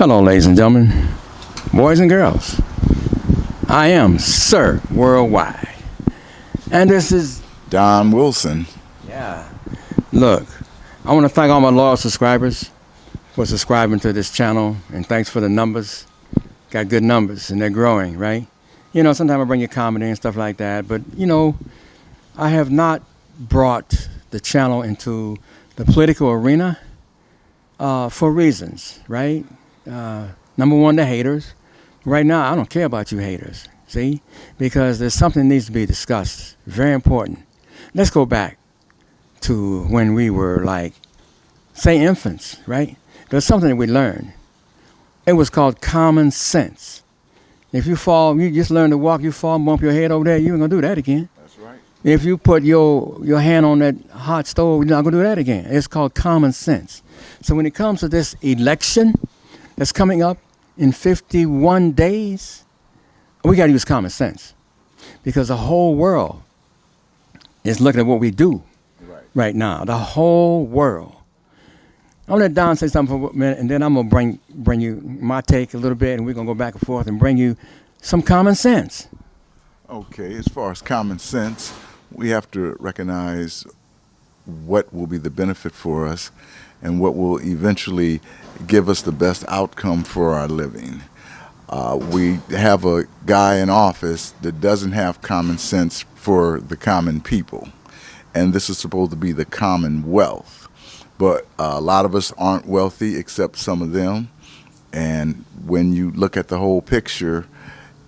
Hello, ladies and gentlemen, boys and girls. I am Sir Worldwide. And this is, Don Wilson. yeah, look, I want to thank all my loyal subscribers for subscribing to this channel. And thanks for the numbers. Got good numbers, and they're growing, right? You know, sometimes I bring you comedy and stuff like that. But, you know, I have not brought the channel into the political arena for reasons, right? Number one, the haters. Right now, I don't care about you haters, see? Because there's something that needs to be discussed. Very important. Let's go back to when we were like, say, infants, right? There's something that we learned. It was called common sense. If you fall, you just learn to walk, you fall, bump your head over there, you ain't gonna do that again. That's right. If you put your hand on that hot stove, you're not gonna do that again. It's called common sense. So when it comes to this election that's coming up in 51 days, we gotta use common sense. Because the whole world is looking at what we do right now. The whole world. I'm gonna let Don say something for a minute, and then I'm gonna bring you my take a little bit, and we're gonna go back and forth and bring you some common sense. Okay, as far as common sense, we have to recognize what will be the benefit for us and what will eventually give us the best outcome for our living. We have a guy in office that doesn't have common sense for the common people, and this is supposed to be the commonwealth. But a lot of us aren't wealthy except some of them. And when you look at the whole picture,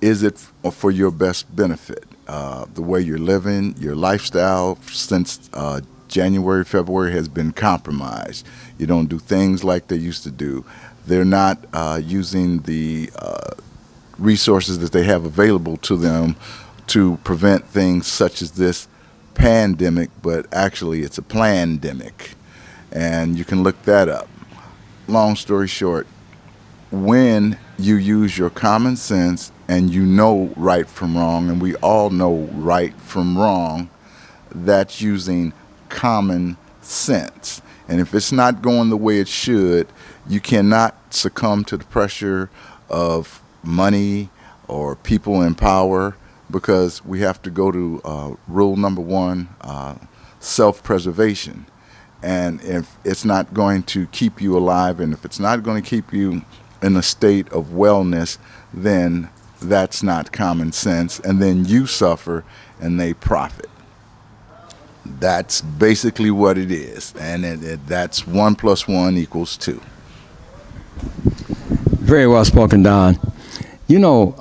is it for your best benefit? The way you're living, your lifestyle since January, February has been compromised. You don't do things like they used to do. They're not using the resources that they have available to them to prevent things such as this pandemic, but actually it's a plandemic. And you can look that up. Long story short, when you use your common sense and you know right from wrong, and we all know right from wrong, that's using common sense. And if it's not going the way it should, you cannot succumb to the pressure of money or people in power, because we have to go to rule number one, self-preservation. And if it's not going to keep you alive, and if it's not going to keep you in a state of wellness, then that's not common sense. And then you suffer and they profit. That's basically what it is. And that's 1 + 1 = 2. Very well spoken, Don. You know,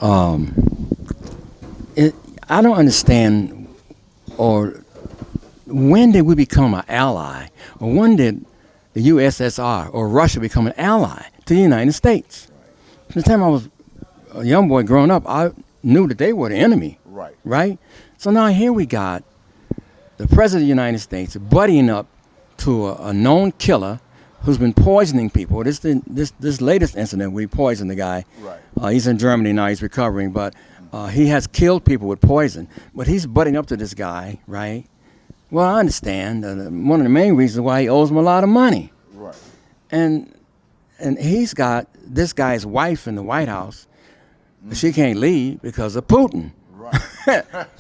I don't understand, or when did we become an ally? Or when did the USSR or Russia become an ally to the United States? From the time I was a young boy growing up, I knew that they were the enemy. Right? So now here we got the President of the United States buddying up to a known killer who's been poisoning people. This latest incident, we poisoned the guy. He's in Germany now, he's recovering, but he has killed people with poison. But he's butting up to this guy, right? Well, I understand. One of the main reasons why he owes him a lot of money. And he's got this guy's wife in the White House. She can't leave because of Putin.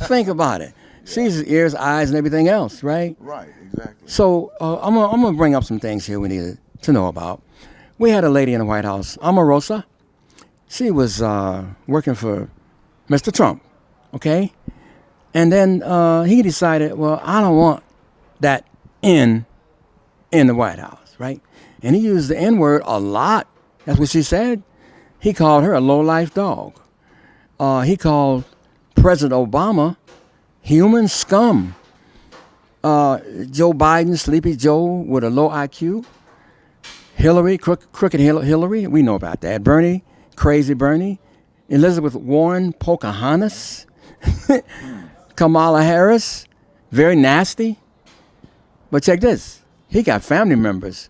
Think about it. She's his ears, eyes, and everything else, right? Right, exactly. So I'm gonna bring up some things here we need to know about. We had a lady in the White House, Omarosa. She was working for Mr. Trump, okay? And then he decided, well, I don't want that in the White House, right? And he used the N-word a lot. That's what she said. He called her a low-life dog. He called President Obama human scum. Joe Biden, Sleepy Joe with a low IQ. Hillary, crooked Hillary, we know about that. Bernie, crazy Bernie. Elizabeth Warren, Pocahontas. Kamala Harris, very nasty. But check this. He got family members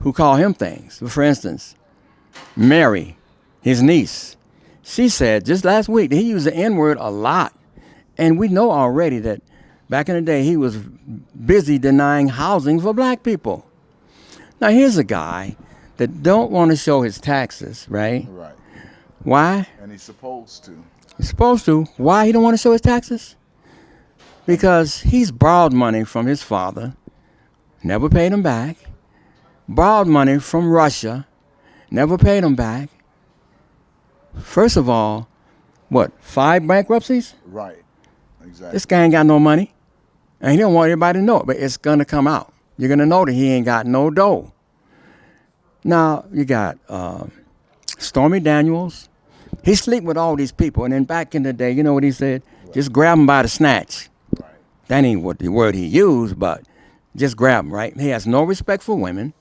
who call him things. For instance, Mary, his niece, she said just last week that he used the N-word a lot. And we know already that back in the day he was busy denying housing for black people. Now here's a guy that don't want to show his taxes, right? Right. Why? And he's supposed to. He's supposed to. Why he don't want to show his taxes? Because he's borrowed money from his father, never paid him back. Borrowed money from Russia, never paid him back. First of all, what, 5 bankruptcies? Right. Exactly. This guy ain't got no money. And he don't want everybody to know it, but it's going to come out. You're going to know that he ain't got no dough. Now, you got Stormy Daniels. He sleep with all these people. And then back in the day, you know what he said? Right. Just grab him by the snatch. Right. That ain't what the word he used, but just grab him, right? He has no respect for women.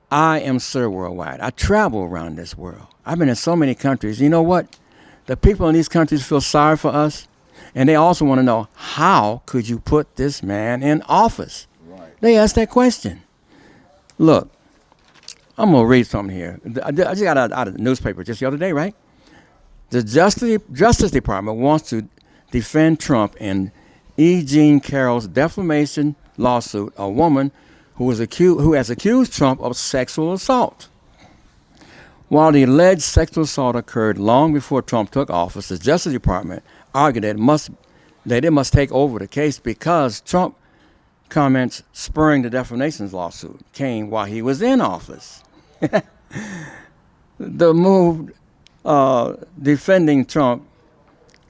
I am Sir Worldwide. I travel around this world. I've been in so many countries. You know what? The people in these countries feel sorry for us. And they also want to know, how could you put this man in office? Right. They ask that question. Look, I'm going to read something here. I just got out of the newspaper just the other day, right? The Justice Department wants to defend Trump in E. Jean Carroll's defamation lawsuit, a woman who has accused Trump of sexual assault. While the alleged sexual assault occurred long before Trump took office, the Justice Department argued that it must take over the case because Trump comments spurring the defamation lawsuit came while he was in office. The move defending Trump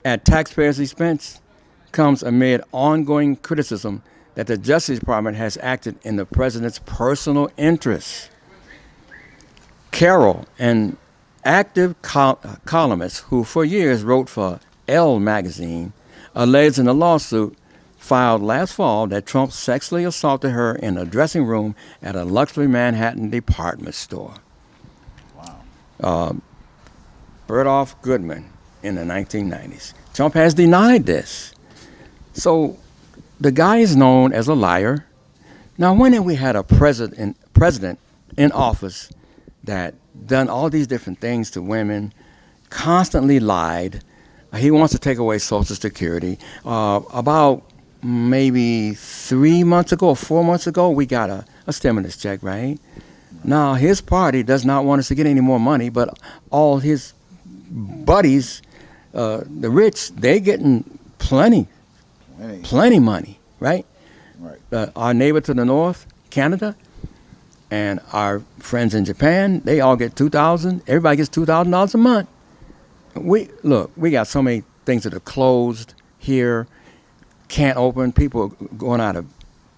at taxpayers' expense comes amid ongoing criticism that the Justice Department has acted in the president's personal interests. Carroll, an active columnist who for years wrote for Elle magazine, alleged in a lawsuit filed last fall that Trump sexually assaulted her in a dressing room at a luxury Manhattan department store. Wow. Bertolf Goodman in the 1990s. Trump has denied this. So the guy is known as a liar. Now, when have we had a president in office that done all these different things to women, constantly lied? He wants to take away Social Security. About maybe 3 months ago or 4 months ago, we got a stimulus check, right? Now, his party does not want us to get any more money, but all his buddies, the rich, they getting plenty money, right? Right. Our neighbor to the north, Canada, and our friends in Japan, they all get $2,000. Everybody gets $2,000 a month. We got so many things that are closed here, can't open. People are going out of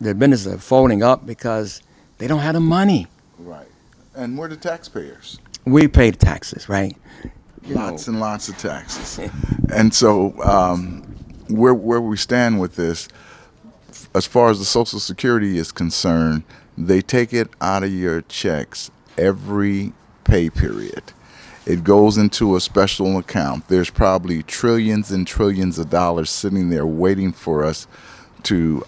their business, are folding up because they don't have the money. Right. And we're the taxpayers. We pay the taxes, right? Lots and lots of taxes. And so where we stand with this, as far as the Social Security is concerned, they take it out of your checks every pay period. It goes into a special account. There's probably trillions and trillions of dollars sitting there waiting for us to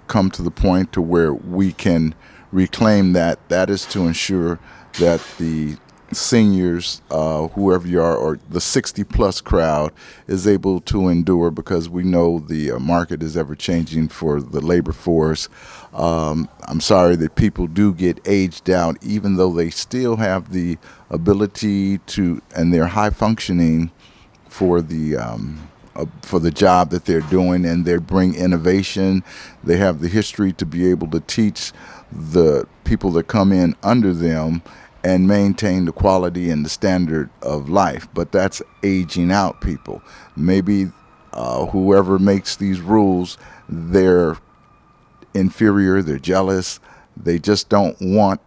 come to the point to where we can reclaim that. That is to ensure that the seniors, whoever you are, or the 60-plus crowd is able to endure, because we know the market is ever changing for the labor force. I'm sorry that people do get aged out, even though they still have the ability to, and they're high functioning for the job that they're doing, and they bring innovation. They have the history to be able to teach the people that come in under them and maintain the quality and the standard of life. But that's aging out people. Maybe whoever makes these rules, they're inferior, they're jealous, they just don't want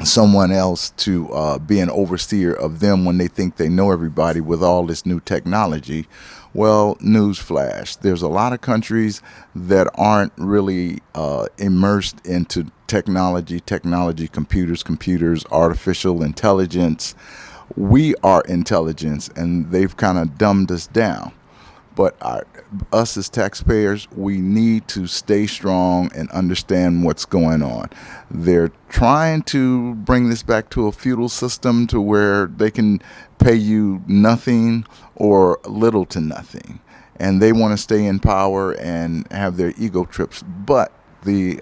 someone else to be an overseer of them when they think they know everybody with all this new technology. Well, newsflash, there's a lot of countries that aren't really immersed into technology, computers, artificial intelligence. We are intelligence, and they've kind of dumbed us down. But us as taxpayers, we need to stay strong and understand what's going on. They're trying to bring this back to a feudal system to where they can pay you nothing or little to nothing. And they want to stay in power and have their ego trips. But the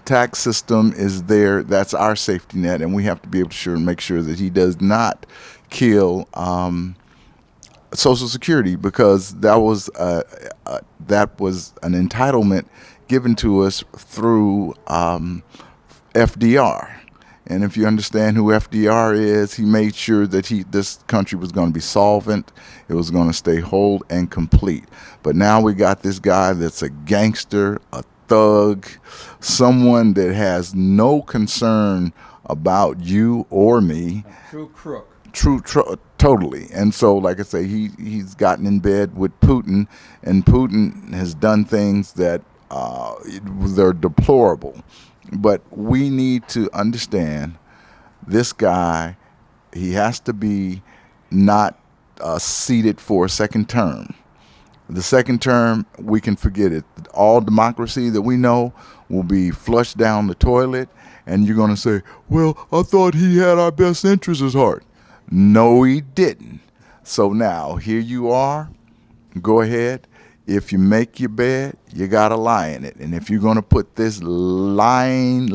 tax system is there. That's our safety net, and we have to be able to make sure that he does not kill Social Security, because that was an entitlement given to us through FDR. And if you understand who FDR is, he made sure that this country was going to be solvent. It was going to stay whole and complete. But now we got this guy that's a gangster, a thug, someone that has no concern about you or me. A true crook. Totally. And so, like I say, he's gotten in bed with Putin, and Putin has done things that they're deplorable. But we need to understand this guy, he has to be not seated for a second term. The second term, we can forget it. All democracy that we know will be flushed down the toilet, and you're going to say, well, I thought he had our best interests at heart. No, he didn't. So now, here you are. Go ahead. If you make your bed, you got to lie in it. And if you're going to put this laying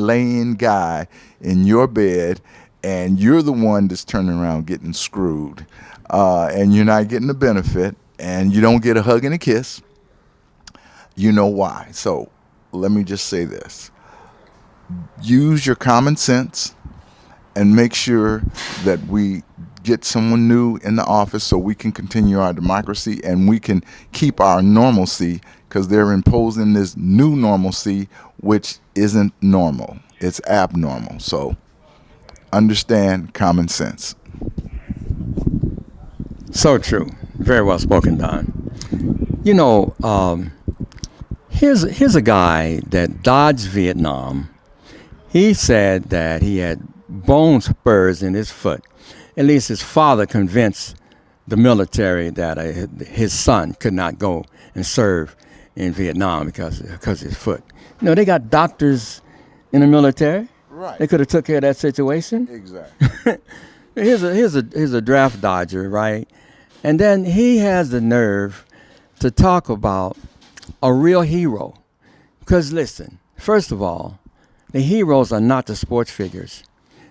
guy in your bed, and you're the one that's turning around getting screwed, and you're not getting the benefit, and you don't get a hug and a kiss, you know why. So let me just say this. Use your common sense and make sure that we get someone new in the office so we can continue our democracy and we can keep our normalcy, because they're imposing this new normalcy, which isn't normal. It's abnormal. So understand common sense. So true. Very well spoken, Don. You know, here's a guy that dodged Vietnam. He said that he had bone spurs in his foot. At least his father convinced the military that his son could not go and serve in Vietnam because of his foot. You know, they got doctors in the military. Right. They could have took care of that situation. Exactly. here's a draft dodger, right? And then he has the nerve to talk about a real hero. Because listen, first of all, the heroes are not the sports figures.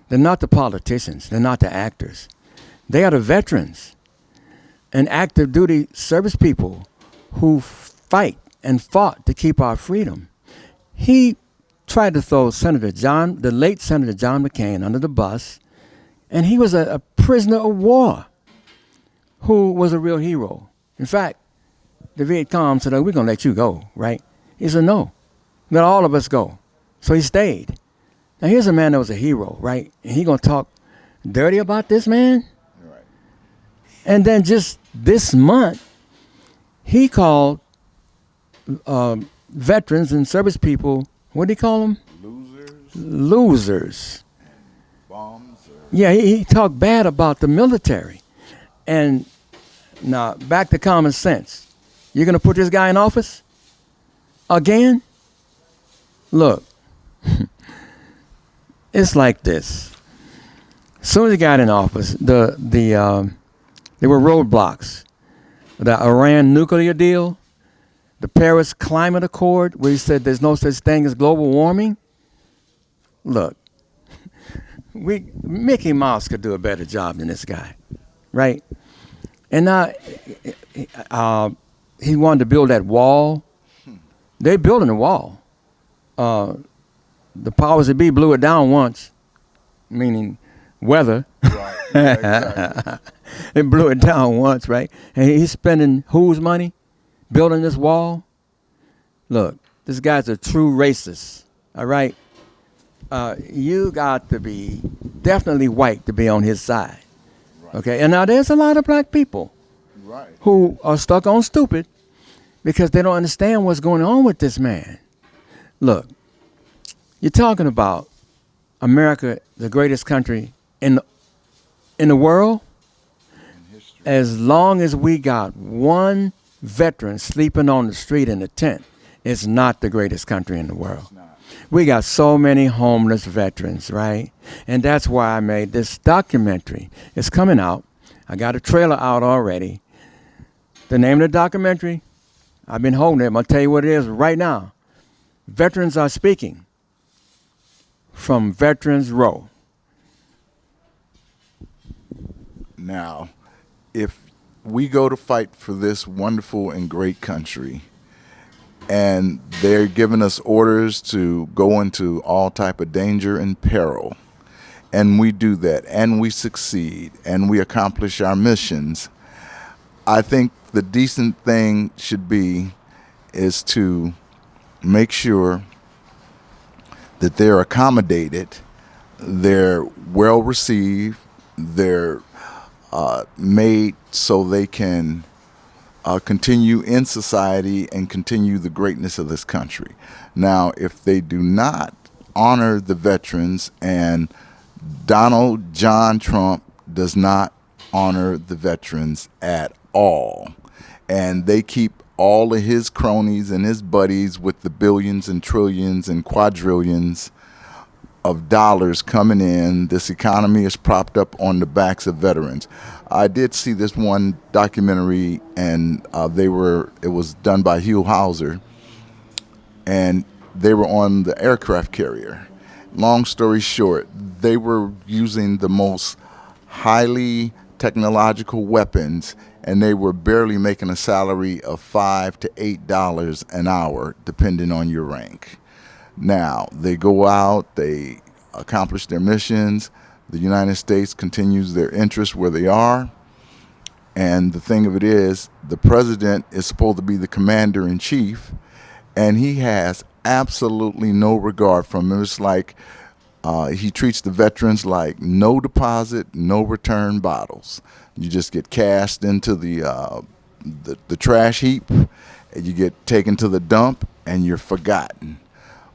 They're not the politicians. They're not the actors. They are the veterans and active duty service people who fight and fought to keep our freedom. He tried to throw the late Senator John McCain under the bus, and he was a prisoner of war who was a real hero. In fact, the Viet Cong said, we're going to let you go, right? He said, no, let all of us go. So he stayed. Now, here's a man that was a hero, right? And he going to talk dirty about this man? Right. And then just this month, he called veterans and service people, what do you call them? Losers. Bombs. Yeah, he talked bad about the military. And now, back to common sense. You're going to put this guy in office? Again? Look. It's like this. As soon as he got in office, there were roadblocks. The Iran nuclear deal, the Paris Climate Accord, where he said there's no such thing as global warming. Look, Mickey Mouse could do a better job than this guy, right? And now he wanted to build that wall. They're building a wall. The powers that be blew it down once, meaning weather. Right. Yeah, exactly. They blew it down once, right? And he's spending whose money building this wall? Look, this guy's a true racist, all right? You got to be definitely white to be on his side, Right. okay? And now there's a lot of black people Right. who are stuck on stupid because they don't understand what's going on with this man. Look, you're talking about America, the greatest country in the world. In history. As long as we got one veteran sleeping on the street in a tent, it's not the greatest country in the world. It's not. We got so many homeless veterans, right? And that's why I made this documentary. It's coming out. I got a trailer out already. The name of the documentary, I've been holding it. I'm going to tell you what it is right now. Veterans Are Speaking. from Veterans Row. Now, if we go to fight for this wonderful and great country, and they're giving us orders to go into all type of danger and peril, and we do that, and we succeed, and we accomplish our missions, I think the decent thing should be is to make sure that they're accommodated, they're well received, they're made so they can continue in society and continue the greatness of this country. Now, if they do not honor the veterans, and Donald John Trump does not honor the veterans at all, and they keep all of his cronies and his buddies with the billions and trillions and quadrillions of dollars coming in. This economy is propped up on the backs of veterans. I did see this one documentary, and it was done by Hugh Hauser, and they were on the aircraft carrier. Long story short, they were using the most highly technological weapons, and they were barely making a salary of $5 to $8 an hour, depending on your rank. Now, they go out, they accomplish their missions. The United States continues their interests where they are. And the thing of it is, the president is supposed to be the commander in chief, and he has absolutely no regard for them. It's like he treats the veterans like no deposit, no return bottles. You just get cast into the trash heap, and you get taken to the dump, and you're forgotten.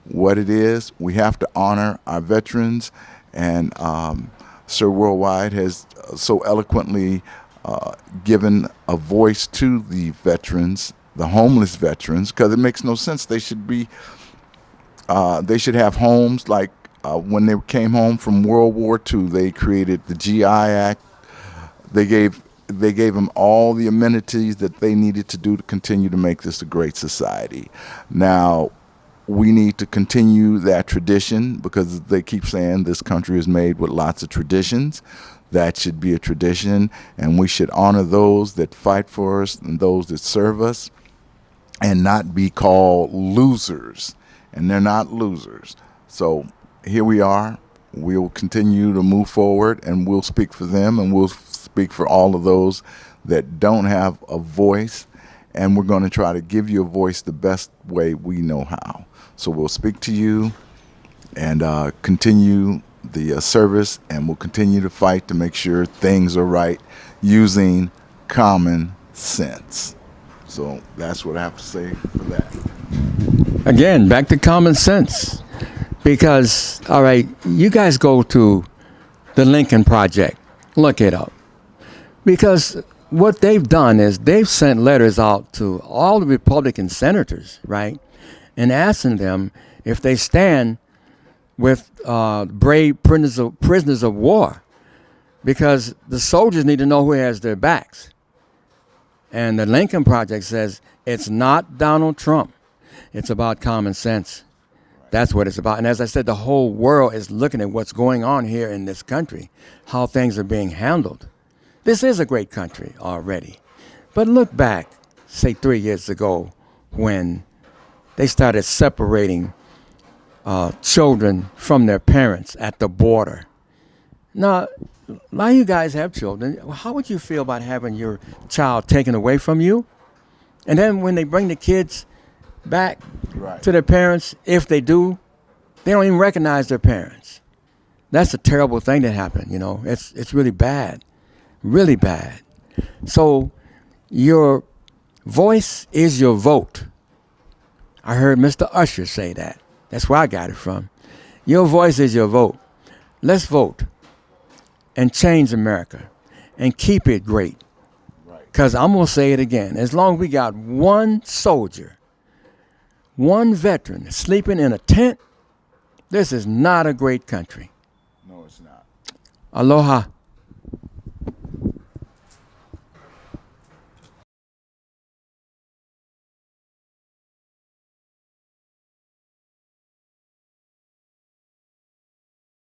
What it is, we have to honor our veterans, and Sir Worldwide has so eloquently given a voice to the veterans, the homeless veterans, because it makes no sense. They should have homes like when they came home from World War II. They created the GI Act. They gave them all the amenities that they needed to do to continue to make this a great society. Now, we need to continue that tradition, because they keep saying this country is made with lots of traditions. That should be a tradition, and we should honor those that fight for us and those that serve us, and not be called losers. And they're not losers. So here we are. We'll continue to move forward, and we'll speak for them, and we'll speak for all of those that don't have a voice, and we're going to try to give you a voice the best way we know how. So we'll speak to you and continue the service, and we'll continue to fight to make sure things are right using common sense. So that's what I have to say for that. Again, back to common sense. Because, all right, you guys go to the Lincoln Project. Look it up. Because what they've done is they've sent letters out to all the Republican senators, right, and asking them if they stand with brave prisoners of war, because the soldiers need to know who has their backs. And the Lincoln Project says it's not Donald Trump. It's about common sense. That's what it's about. And as I said, the whole world is looking at what's going on here in this country, how things are being handled. This is a great country already. But look back, say 3 years ago, when they started separating children from their parents at the border. Now, a lot of you guys have children. How would you feel about having your child taken away from you? And then when they bring the kids back to their parents, if they do, they don't even recognize their parents. That's a terrible thing that happened, you know. It's really bad. Really bad. So your voice is your vote. I heard Mr. Usher say that. That's where I got it from. Your voice is your vote. Let's vote and change America and keep it great. Because I'm going to say it again. As long as we got one soldier, one veteran sleeping in a tent, this is not a great country. No, it's not. Aloha.